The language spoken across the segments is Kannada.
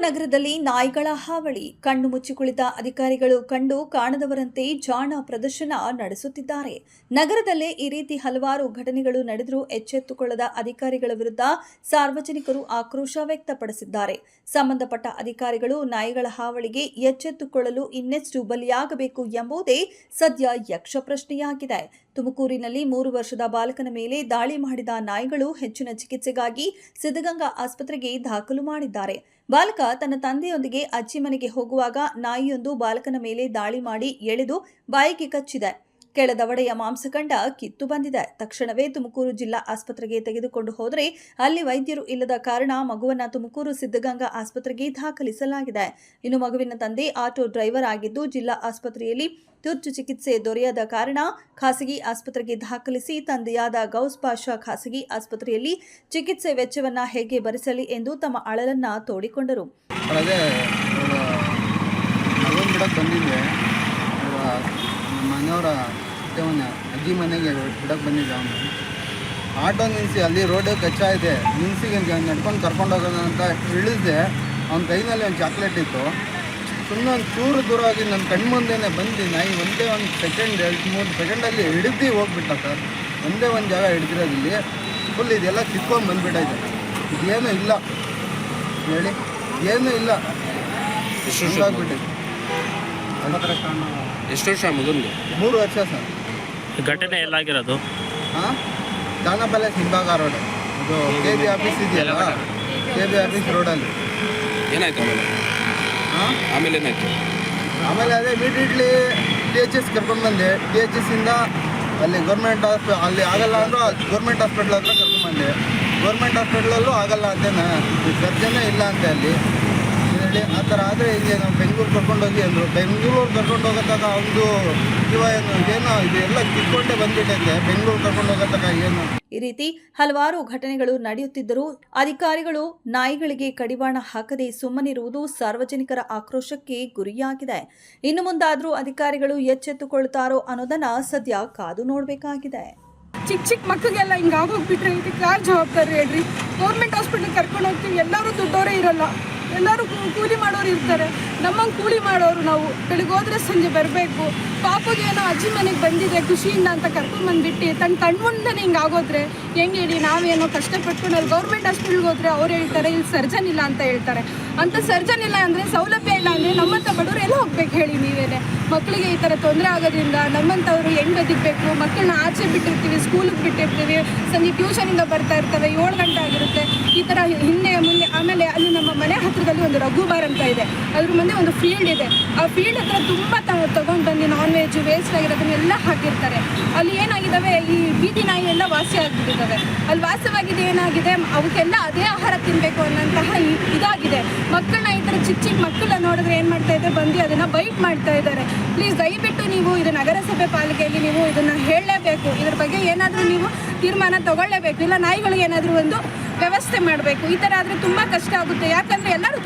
ನಗರದಲ್ಲಿ ನಾಯಿಗಳ ಹಾವಳಿ. ಕಣ್ಣು ಮುಚ್ಚಿ ಕುಳಿತ ಅಧಿಕಾರಿಗಳು ಕಂಡು ಕಾಣದವರಂತೆ ಜಾಣ ಪ್ರದರ್ಶನ ನಡೆಸುತ್ತಿದ್ದಾರೆ. ನಗರದಲ್ಲೇ ಈ ರೀತಿ ಹಲವಾರು ಘಟನೆಗಳು ನಡೆದರೂ ಎಚ್ಚೆತ್ತುಕೊಳ್ಳದ ಅಧಿಕಾರಿಗಳ ವಿರುದ್ಧ ಸಾರ್ವಜನಿಕರು ಆಕ್ರೋಶ ವ್ಯಕ್ತಪಡಿಸಿದ್ದಾರೆ. ಸಂಬಂಧಪಟ್ಟ ಅಧಿಕಾರಿಗಳು ನಾಯಿಗಳ ಹಾವಳಿಗೆ ಎಚ್ಚೆತ್ತುಕೊಳ್ಳಲು ಇನ್ನೆಷ್ಟು ಬಲಿಯಾಗಬೇಕು ಎಂಬುದೇ ಸದ್ಯ ಯಕ್ಷ ಪ್ರಶ್ನೆಯಾಗಿದೆ. ತುಮಕೂರಿನಲ್ಲಿ 3 ವರ್ಷದ ಬಾಲಕನ ಮೇಲೆ ದಾಳಿ ಮಾಡಿದ ನಾಯಿಗಳು ಹೆಚ್ಚಿನ ಚಿಕಿತ್ಸೆಗಾಗಿ ಸಿದ್ಧಗಂಗಾ ಆಸ್ಪತ್ರೆಗೆ ದಾಖಲು ಮಾಡಿದ್ದಾರೆ. ಬಾಲಕ ತನ್ನ ತಂದೆಯೊಂದಿಗೆ ಅಜ್ಜಿ ಮನೆಗೆ ಹೋಗುವಾಗ ನಾಯಿಯೊಂದು ಬಾಲಕನ ಮೇಲೆ ದಾಳಿ ಮಾಡಿ ಎಳೆದು ಬಾಯಿಗೆ ಕಚ್ಚಿದೆ. ಕೆಳದವಡೆಯ ಮಾಂಸ ಕಂಡ ಕಿತ್ತು ಬಂದಿದೆ. ತಕ್ಷಣವೇ ತುಮಕೂರು ಜಿಲ್ಲಾ ಆಸ್ಪತ್ರೆಗೆ ತೆಗೆದುಕೊಂಡು ಹೋದರೆ ಅಲ್ಲಿ ವೈದ್ಯರು ಇಲ್ಲದ ಕಾರಣ ಮಗುವನ್ನ ತುಮಕೂರು ಸಿದ್ಧಗಂಗಾ ಆಸ್ಪತ್ರೆಗೆ ದಾಖಲಿಸಲಾಗಿದೆ. ಇನ್ನು ಮಗುವಿನ ತಂದೆ ಆಟೋ ಡ್ರೈವರ್ ಆಗಿದ್ದು ಜಿಲ್ಲಾ ಆಸ್ಪತ್ರೆಯಲ್ಲಿ ತುರ್ತು ಚಿಕಿತ್ಸೆ ದೊರೆಯದ ಕಾರಣ ಖಾಸಗಿ ಆಸ್ಪತ್ರೆಗೆ ದಾಖಲಿಸಿ ತಂದೆಯಾದ ಗೌಸ್ ಪಾಷಾ ಖಾಸಗಿ ಆಸ್ಪತ್ರೆಯಲ್ಲಿ ಚಿಕಿತ್ಸೆ ವೆಚ್ಚವನ್ನ ಹೇಗೆ ಭರಿಸಲಿ ಎಂದು ತಮ್ಮ ಅಳಲನ್ನ ತೋಡಿಕೊಂಡರು. ಮನೆಯವರ ಅಜ್ಜಿ ಮನೆಗೆ ಬಿಡಕ್ಕೆ ಬಂದಿದ್ದೆ. ಅವನು ಆಟೋ ನಿಲ್ಲಿಸಿ ಅಲ್ಲಿ ರೋಡು ಕಚ್ಚಾ ಇದೆ, ನಿಲ್ಲಿಸಿ ನಡ್ಕೊಂಡು ಕರ್ಕೊಂಡು ಹೋಗೋಣ ಅಂತ ಇಳಿದೆ. ಅವನ ಕೈನಲ್ಲಿ ಒಂದು ಚಾಕ್ಲೇಟ್ ಇತ್ತು. ಸುಮ್ಮನೆ ಒಂದು ಚೂರು ದೂರವಾಗಿ ನನ್ನ ಕಣ್ಮುಂದೆನೇ ಬಂದು ನಾಯಿ ಒಂದೇ ಒಂದು ಸೆಕೆಂಡ್ 2-3 ಸೆಕೆಂಡಲ್ಲಿ ಹಿಡಿದು ಹೋಗ್ಬಿಟ್ಟ ಸರ್. ಒಂದೇ ಒಂದು ಜಾಗ ಹಿಡಿದಿರೋದಿಲ್ಲಿ ಫುಲ್ ಇದೆಲ್ಲ ಕಿತ್ಕೊಂಡು ಬಂದುಬಿಟ್ಟೈತೆ. ಇದೇನೂ ಇಲ್ಲ ಹೇಳಿ, ಏನೂ ಇಲ್ಲ, ಆಗ್ಬಿಟ್ಟೈತೆ. ಎಷ್ಟು ವರ್ಷ ಮಗನಿಗೆ? 3 ವರ್ಷ ಸರ್. ಘಟನೆ ಎಲ್ಲಾಗಿರೋದು? ದಾನಪಲ್ಲೆ ಸಿಂಬಾಗ ರೋಡ್, ಅದು KB ಆಫೀಸ್ ಇದೆಯಲ್ಲ, KB ಆಫೀಸ್ ರೋಡಲ್ಲಿ. ಏನಾಯ್ತು ಆಮೇಲೆ ಏನಾಯ್ತು? ಆಮೇಲೆ ಅದೇ ಇಮಿಡಿಯೇಟ್ಲಿ THS ಕರ್ಕೊಂಡ್ಬಂದೆ. THSಯಿಂದ ಅಲ್ಲಿ ಗೌರ್ಮೆಂಟ್ ಅಲ್ಲಿ ಆಗಲ್ಲ ಅಂದರೂ ಗೌರ್ಮೆಂಟ್ ಹಾಸ್ಪಿಟ್ಲ್ ಹತ್ರ ಕರ್ಕೊಂಡ್ಬಂದೆ. ಗೌರ್ಮೆಂಟ್ ಹಾಸ್ಪಿಟ್ಲಲ್ಲೂ ಆಗಲ್ಲ ಅಂತೇನೆ, ಸರ್ಜನೇ ಇಲ್ಲ ಅಂತೆ ಅಲ್ಲಿ ಹೇಳಿ. ಆ ಥರ ಆದರೆ ಹೀಗೆ ನಾವು ಬೆಂಗಳೂರು ಕರ್ಕೊಂಡೋಗಿ ಅಂದರು. ಬೆಂಗಳೂರು ಕರ್ಕೊಂಡು ಹೋಗೋದಾಗ ಒಂದು ಜೀವ ಏನೋ ಇದೆಲ್ಲ ಕಿತ್ಕೊಂಡೇ ಬಂದ್ಬಿಟ್ಟೈತೆ. ಬೆಂಗಳೂರು ಕರ್ಕೊಂಡು ಹೋಗೋದಾಗ ಏನು ಈ ರೀತಿ ಹಲವಾರು ಘಟನೆಗಳು ನಡೆಯುತ್ತಿದ್ದರೂ ಅಧಿಕಾರಿಗಳು ನಾಯಿಗಳಿಗೆ ಕಡಿವಾಣ ಹಾಕದೆ ಸುಮ್ಮನಿರುವುದು ಸಾರ್ವಜನಿಕರ ಆಕ್ರೋಶಕ್ಕೆ ಗುರಿಯಾಗಿದೆ. ಇನ್ನು ಮುಂದಾದರೂ ಅಧಿಕಾರಿಗಳು ಎಚ್ಚೆತ್ತುಕೊಳ್ತಾರೋ ಅನ್ನೋದನ್ನ ಸದ್ಯ ಕಾದು ನೋಡಬೇಕಾಗಿದೆ. ಚಿಕ್ಕ ಮಕ್ಕಳಿಗೆಲ್ಲ ಹಿಂಗೆ ಆಗೋಗ್ಬಿಟ್ರೆ ಇದಕ್ಕೆ ಯಾರು ಜವಾಬ್ದಾರಿ ಹೇಳ್ರಿ? ಗೌರ್ಮೆಂಟ್ ಹಾಸ್ಪಿಟ್ಲಿಗೆ ಕರ್ಕೊಂಡು ಹೋಗ್ತೀವಿ, ಎಲ್ಲರೂ ದುಡ್ಡವರೇ ಇರಲ್ಲ, ಎಲ್ಲರೂ ಕೂಲಿ ಮಾಡೋರು ಇರ್ತಾರೆ. ನಮ್ಮಂಗೆ ಕೂಲಿ ಮಾಡೋರು ನಾವು ಬೆಳಿಗ್ಗೆ ಹೋದ್ರೆ ಸಂಜೆ ಬರಬೇಕು. ಪಾಪಗೆ ಏನೋ ಅಜ್ಜಿ ಮನೆಗೆ ಬಂದಿದೆ ಖುಷಿಯಿಂದ ಅಂತ ಕರ್ಕೊಂಡ್ಬಂದ್ಬಿಟ್ಟು ತನ್ನ ಕಣ್ಮುಂದನೇ ಹಿಂಗೆ ಆಗೋದ್ರೆ ಹೆಂಗೆ ಹೇಳಿ? ನಾವೇನೋ ಕಷ್ಟಪಟ್ಕೊಂಡು ಅಲ್ಲಿ ಗೌರ್ಮೆಂಟ್ ಹಾಸ್ಪಿಟ್ಲ್ಗೆ ಹೋದರೆ ಅವ್ರು ಹೇಳ್ತಾರೆ ಇಲ್ಲಿ ಸರ್ಜನ್ ಇಲ್ಲ ಅಂತ ಹೇಳ್ತಾರೆ. ಅಂಥ ಸರ್ಜನ್ ಇಲ್ಲ ಅಂದರೆ, ಸೌಲಭ್ಯ ಇಲ್ಲ ಅಂದರೆ ನಮ್ಮಂಥ ಬಡವರು ಎಲ್ಲ ಹೋಗ್ಬೇಕು ಹೇಳಿ ನೀವೇನೆ? ಮಕ್ಕಳಿಗೆ ಈ ಥರ ತೊಂದರೆ ಆಗೋದ್ರಿಂದ ನಮ್ಮಂಥವ್ರು ಹೆಂಗೆ ಬದುಕಬೇಕು? ಮಕ್ಕಳನ್ನ ಆಚೆ ಬಿಟ್ಟಿರ್ತೀವಿ, ಸ್ಕೂಲಿಗೆ ಬಿಟ್ಟಿರ್ತೀವಿ, ಸಂಜೆ ಟ್ಯೂಷನಿಂದ ಬರ್ತಾ ಇರ್ತವೆ, 7 ಗಂಟೆ ಆಗಿರುತ್ತೆ. ಈ ಥರ ಹಿಂದೆ ಮುಂದೆ. ಆಮೇಲೆ ಅಲ್ಲಿ ನಮ್ಮ ಮನೆ ಹತ್ರದಲ್ಲಿ ಒಂದು ರಘುಬಾರ್ ಅಂತ ಇದೆ, ಅದ್ರ ಮುಂದೆ ಒಂದು ಫೀಲ್ಡ್ ಇದೆ. ಆ ಫೀಲ್ಡ್ ಹತ್ರ ತುಂಬ ತೊಗೊಂಡು ಬಂದು ನಾನ್ ವೆಜ್ ವೇಸ್ಟ್ ಆಗಿರೋದನ್ನೆಲ್ಲ ಹಾಕಿರ್ತಾರೆ. ಅಲ್ಲಿ ಏನಾಗಿದ್ದಾವೆ, ಈ ಬೀದಿ ನಾಯಿ ಎಲ್ಲ ವಾಸಿ ಆಗಿಬಿಟ್ಟಿದ್ದಾವೆ. ಅಲ್ಲಿ ವಾಸವಾಗಿದೆ ಏನಾಗಿದೆ, ಅವಕ್ಕೆಲ್ಲ ಅದೇ ಆಹಾರ ತಿನ್ನಬೇಕು ಅನ್ನೋಂತಹ ಇದಾಗಿದೆ. ಮಕ್ಕಳನ್ನ ಈ ಥರ ಚಿಕ್ಕ ಮಕ್ಕಳನ್ನ ನೋಡಿದ್ರೆ ಏನು ಮಾಡ್ತಾ ಇದ್ದಾರೆ, ಬಂದು ಅದನ್ನು ಬೈಟ್ ಮಾಡ್ತಾ ಇದ್ದಾರೆ. ಪ್ಲೀಸ್ ದಯವಿಟ್ಟು ನೀವು ಇದು ನಗರಸಭೆ ಪಾಲಿಕೆಯಲ್ಲಿ ನೀವು ಇದನ್ನು ಹೇಳಲೇಬೇಕು. ಇದ್ರ ಬಗ್ಗೆ ಏನಾದರೂ ನೀವು ತೀರ್ಮಾನ ತಗೊಳ್ಳೇಬೇಕು. ಇಲ್ಲ ನಾಯಿಗಳಿಗೆ ಏನಾದರೂ ಒಂದು ವ್ಯವಸ್ಥೆ ಮಾಡಬೇಕು. ಈ ಥರ ಆದರೆ ತುಂಬ ಕಷ್ಟ ಆಗುತ್ತೆ. ಯಾಕಂದರೆ ಎಲ್ಲರೂ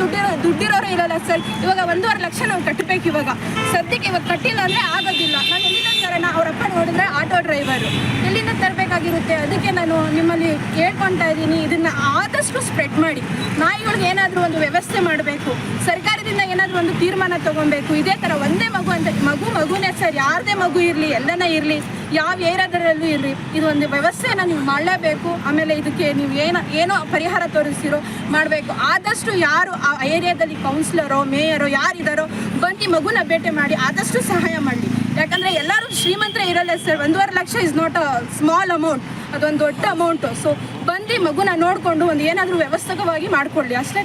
ದುಡ್ಡಿರೋರು ಇರಲ್ಲ ಸರ್. ಇವಾಗ 1.5 ಲಕ್ಷ ನಾವು ಕಟ್ಟಬೇಕು. ಇವಾಗ ಸದ್ಯಕ್ಕೆ ಇವಾಗ ಕಟ್ಟಿಲ್ಲ ಅಂದರೆ ಆಗೋದಿಲ್ಲ. ನಾನು ಎಲ್ಲಿಂದ ತರೋಣ? ಅವರಪ್ಪ ನೋಡಿದ್ರೆ ಆಟೋ ಡ್ರೈವರು, ಎಲ್ಲಿಂದ ತರಬೇಕಾಗಿರುತ್ತೆ? ಅದಕ್ಕೆ ನಾನು ನಿಮ್ಮಲ್ಲಿ ಹೇಳ್ಕೊಳ್ತಾ ಇದ್ದೀನಿ, ಇದನ್ನು ಆದಷ್ಟು ಸ್ಪ್ರೆಡ್ ಮಾಡಿ. ನಾಯಿಗಳಿಗೆ ಏನಾದರೂ ಒಂದು ವ್ಯವಸ್ಥೆ ಮಾಡಬೇಕು. ಸರ್ಕಾರದಿಂದ ಏನಾದರೂ ಒಂದು ತೀರ್ಮಾನ ತೊಗೊಬೇಕು. ಇದೇ ಥರ ಒಂದೇ ಮಗು ಅಂತ ಮಗುನೇ ಸರ್, ಯಾರದೇ ಮಗು ಇರಲಿ, ಎಲ್ಲನ ಇರಲಿ, ಯಾವ ಏರಿಯಾದಲ್ಲೂ ಇರಲಿ, ಇದು ಒಂದು ವ್ಯವಸ್ಥೆನ ನೀವು ಮಾಡಲೇಬೇಕು. ಆಮೇಲೆ ಇದಕ್ಕೆ ನೀವು ಏನೋ ಪರಿಹಾರ ತೋರಿಸಿರೋ ಮಾಡಬೇಕು. ಆದಷ್ಟು ಯಾರು ಆ ಏರಿಯಾದಲ್ಲಿ ಕೌನ್ಸಿಲರೋ ಮೇಯರೋ ಯಾರಿದ್ದಾರೋ ಬಂದು ಮಗುನ ಭೇಟಿ ಮಾಡಿ ಆದಷ್ಟು ಸಹಾಯ ಮಾಡಲಿ. ಯಾಕಂದರೆ ಎಲ್ಲರೂ ಶ್ರೀಮಂತರೇ ಇರಲ್ಲ sir. 1.5 lakh is not a small amount, ಅದೊಂದು ದೊಡ್ಡ ಅಮೌಂಟು. ಸೊ ಬಂದು ಮಗುನ ನೋಡಿಕೊಂಡು ಒಂದು ಏನಾದರೂ ವ್ಯವಸ್ಥಿತವಾಗಿ ಮಾಡಿಕೊಳ್ಳಿ ಅಷ್ಟೇ.